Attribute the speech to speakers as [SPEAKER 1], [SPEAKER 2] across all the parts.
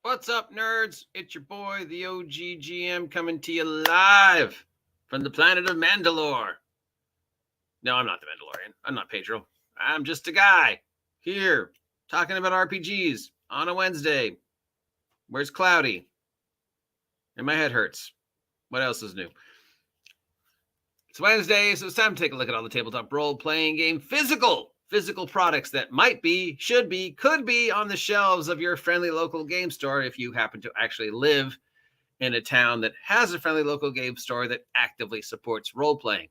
[SPEAKER 1] What's up, nerds? It's your boy, the OGGM, coming to you live from the planet of Mandalore. No, I'm not the Mandalorian. I'm not Pedro. I'm just a guy here talking about RPGs on a Wednesday. Where's Cloudy? And my head hurts. What else is new? It's Wednesday, so it's time to take a look at all the tabletop role-playing game physical products that might be, should be, could be on the shelves of your friendly local game store if you happen to actually live in a town that has a friendly local game store that actively supports role-playing.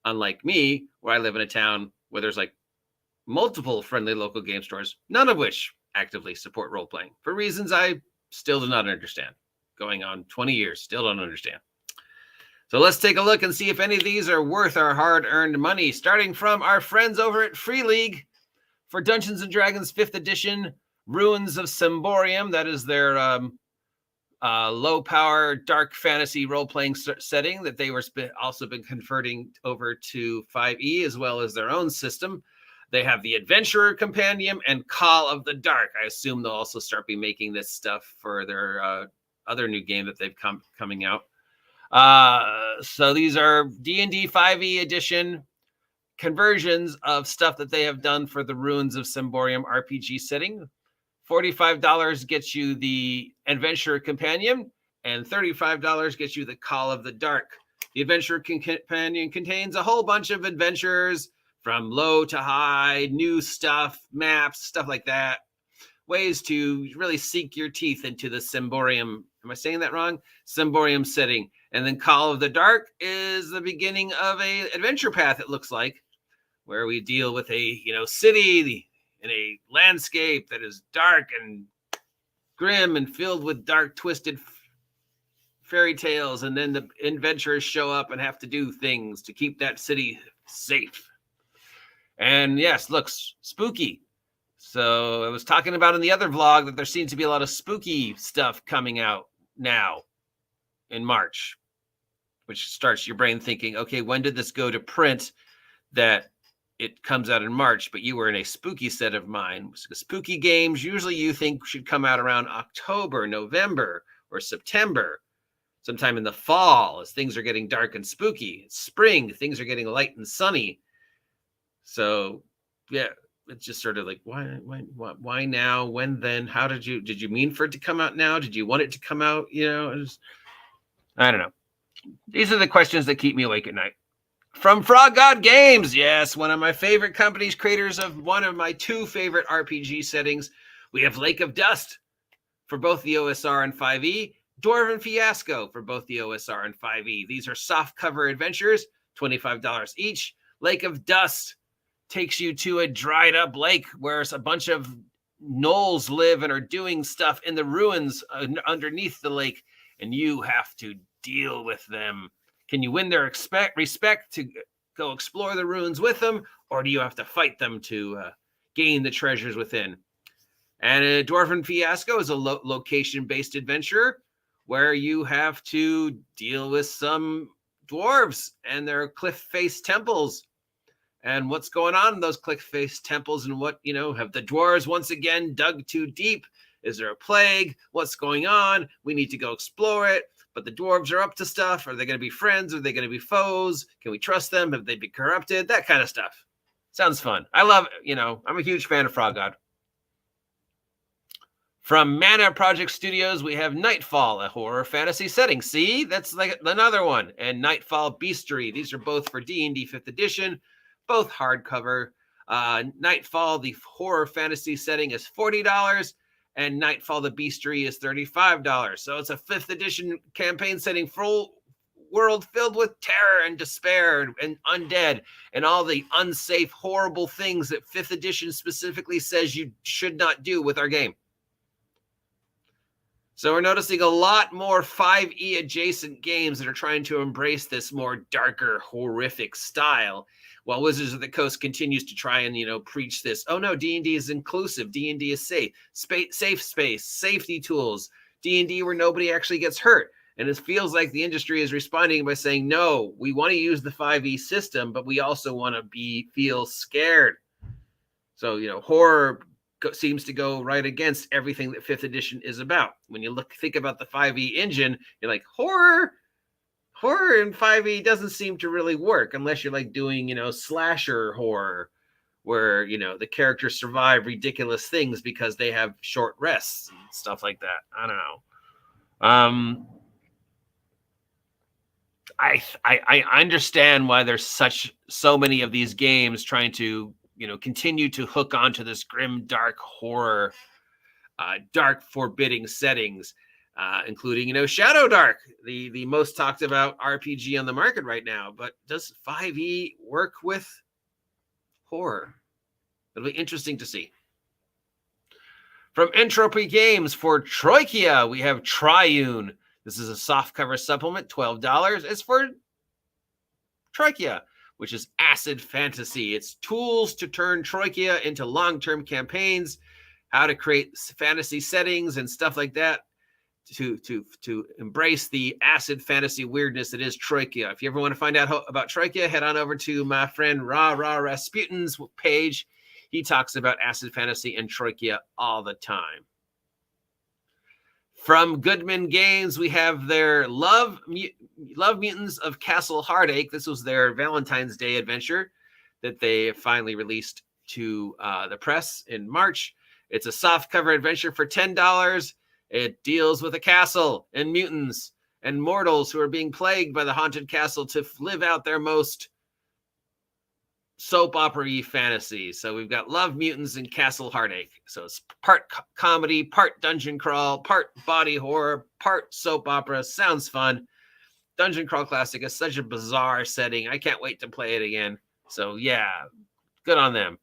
[SPEAKER 1] Unlike me, where I live in a town where there's like multiple friendly local game stores, none of which actively support role-playing for reasons I still do not understand. Going on 20 years, still don't understand. So let's take a look and see if any of these are worth our hard-earned money, starting from our friends over at Free League for Dungeons & Dragons 5th edition, Ruins of Semborium. That is their low-power, dark fantasy role-playing setting that they were also been converting over to 5e, as well as their own system. They have the Adventurer Compendium and Call of the Dark. I assume they'll also start be making this stuff for their other new game that they've coming out. So these are D&D 5e edition conversions of stuff that they have done for the Ruins of Semborium RPG setting. $45 gets you the Adventurer Companion, and $35 gets you the Call of the Dark. The Adventurer Companion contains a whole bunch of adventures from low to high, new stuff, maps, stuff like that. Ways to really sink your teeth into the Semborium. Am I saying that wrong? Semborium setting. And then Call of the Dark is the beginning of a adventure path, it looks like, where we deal with a city in a landscape that is dark and grim and filled with dark, twisted fairy tales. And then the adventurers show up and have to do things to keep that city safe. And yes, looks spooky. So I was talking about in the other vlog that there seems to be a lot of spooky stuff coming out now in March, which starts your brain thinking, okay, when did this go to print that it comes out in March, but you were in a spooky set of mind? Spooky games usually you think should come out around October, November, or September, sometime in the fall as things are getting dark and spooky. It's spring, things are getting light and sunny. So, yeah. It's just sort of like, why now? When then? How did you mean for it to come out now? Did you want it to come out? I don't know. These are the questions that keep me awake at night. From Frog God Games, yes, one of my favorite companies, creators of one of my two favorite RPG settings. We have Lake of Dust for both the OSR and 5e, Dwarven Fiasco for both the OSR and 5e. These are soft cover adventures, $25 each. Lake of Dust takes you to a dried up lake where a bunch of gnolls live and are doing stuff in the ruins underneath the lake, and you have to deal with them. Can you win their respect to go explore the ruins with them, or do you have to fight them to gain the treasures within? And a Dwarven Fiasco is a location-based adventure where you have to deal with some dwarves and their cliff-faced temples. And what's going on in those cliff-faced temples, and what, have the dwarves once again dug too deep? Is there a plague? What's going on? We need to go explore it. But the dwarves are up to stuff. Are they going to be friends? Are they going to be foes? Can we trust them? Have they been corrupted? That kind of stuff. Sounds fun. I love, I'm a huge fan of Frog God. From Mana Project Studios, we have Nightfall, a horror fantasy setting. See, that's like another one. And Nightfall Beastery. These are both for D&D 5th edition. Both hardcover. Nightfall, the horror fantasy setting, is $40, and Nightfall, the Beastery, is $35. So it's a 5th edition campaign setting, full world filled with terror and despair and undead and all the unsafe, horrible things that 5th edition specifically says you should not do with our game. So we're noticing a lot more 5e adjacent games that are trying to embrace this more darker, horrific style, while Wizards of the Coast continues to try and, preach this. Oh no, D&D is inclusive. D&D is safe. Safe space, safety tools. D&D where nobody actually gets hurt. And it feels like the industry is responding by saying, no, we want to use the 5e system, but we also want to feel scared. So, horror seems to go right against everything that 5th edition is about. When you think about the 5e engine, you're like, horror in 5e doesn't seem to really work unless you're like doing, slasher horror, where, the characters survive ridiculous things because they have short rests and stuff like that. I don't know. I understand why there's so many of these games trying to, continue to hook onto this grim, dark horror, dark, forbidding settings, including, Shadow Dark, the most talked about RPG on the market right now. But does 5e work with horror? It'll be interesting to see. From Entropy Games for Troikia, we have Triune. This is a softcover supplement, $12. It's for Troikia, which is acid fantasy. It's tools to turn Troikia into long-term campaigns, how to create fantasy settings and stuff like that to embrace the acid fantasy weirdness that is Troikia. If you ever want to find out about Troikia, head on over to my friend Ra Rasputin's page. He talks about acid fantasy and Troikia all the time. From Goodman Games, we have their Love Mutants of Castle Heartache. This was their Valentine's Day adventure that they finally released to the press in March. It's a softcover adventure for $10. It deals with a castle and mutants and mortals who are being plagued by the haunted castle to live out their most soap opera-y fantasy. So we've got Love Mutants and Castle Heartache. So it's part comedy, part dungeon crawl, part body horror, part soap opera. Sounds fun. Dungeon Crawl Classic is such a bizarre setting. I can't wait to play it again. So yeah, good on them.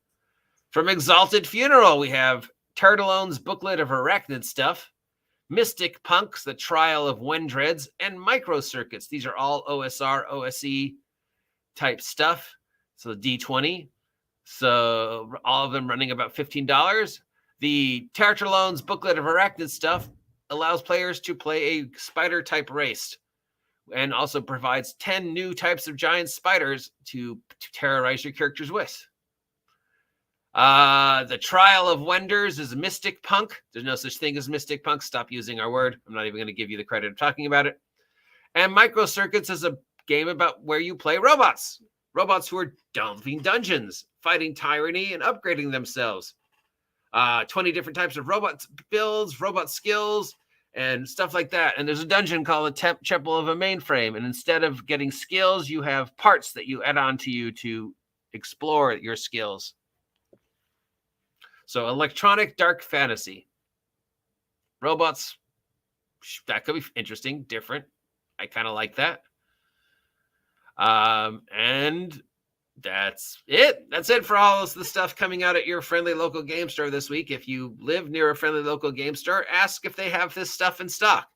[SPEAKER 1] From Exalted Funeral, we have Turtleone's Booklet of Arachnid Stuff, Mystic Punks, The Trial of Wendreads, and Micro Circuits. These are all OSR, OSE type stuff. So D20. So all of them running about $15. The Turtleone's Booklet of Arachnid Stuff allows players to play a spider type race and also provides 10 new types of giant spiders to terrorize your characters with. The Trial of Wenders is Mystic Punk. There's no such thing as Mystic Punk. Stop using our word. I'm not even going to give you the credit of talking about it. And Micro Circuits is a game about where you play robots. Robots who are delving dungeons, fighting tyranny, and upgrading themselves. 20 different types of robot builds, robot skills, and stuff like that. And there's a dungeon called the Temple of a Mainframe. And instead of getting skills, you have parts that you add on to you to explore your skills. So electronic dark fantasy. Robots, that could be interesting, different. I kind of like that. And that's it. That's it for all of the stuff coming out at your friendly local game store this week. If you live near a friendly local game store, ask if they have this stuff in stock.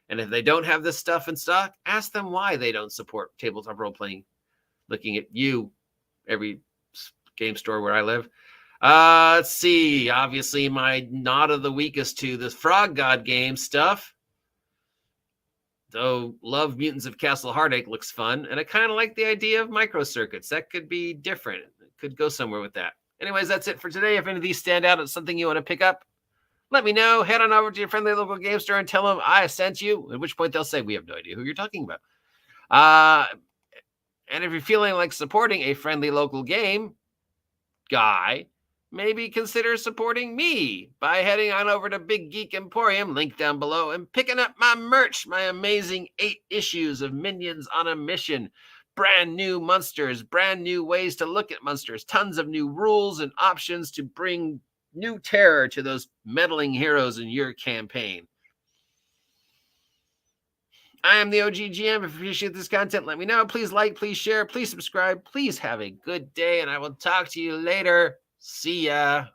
[SPEAKER 1] And if they don't have this stuff in stock, ask them why they don't support tabletop role-playing. Looking at you, every game store where I live. Let's see. Obviously, my nod of the week is to the Frog God game stuff. Though Love Mutants of Castle Heartache looks fun, and I kind of like the idea of micro circuits. That could be different. It could go somewhere with that. Anyways, that's it for today. If any of these stand out as something you want to pick up, let me know. Head on over to your friendly local game store and tell them I sent you, at which point they'll say, we have no idea who you're talking about. And if you're feeling like supporting a friendly local game guy, maybe consider supporting me by heading on over to Big Geek Emporium, link down below, and picking up my merch, my amazing 8 issues of Minions on a Mission, brand new monsters, brand new ways to look at monsters, tons of new rules and options to bring new terror to those meddling heroes in your campaign. I am the OGGM. If you appreciate this content, let me know. Please like, please share, please subscribe. Please have a good day, and I will talk to you later. See ya.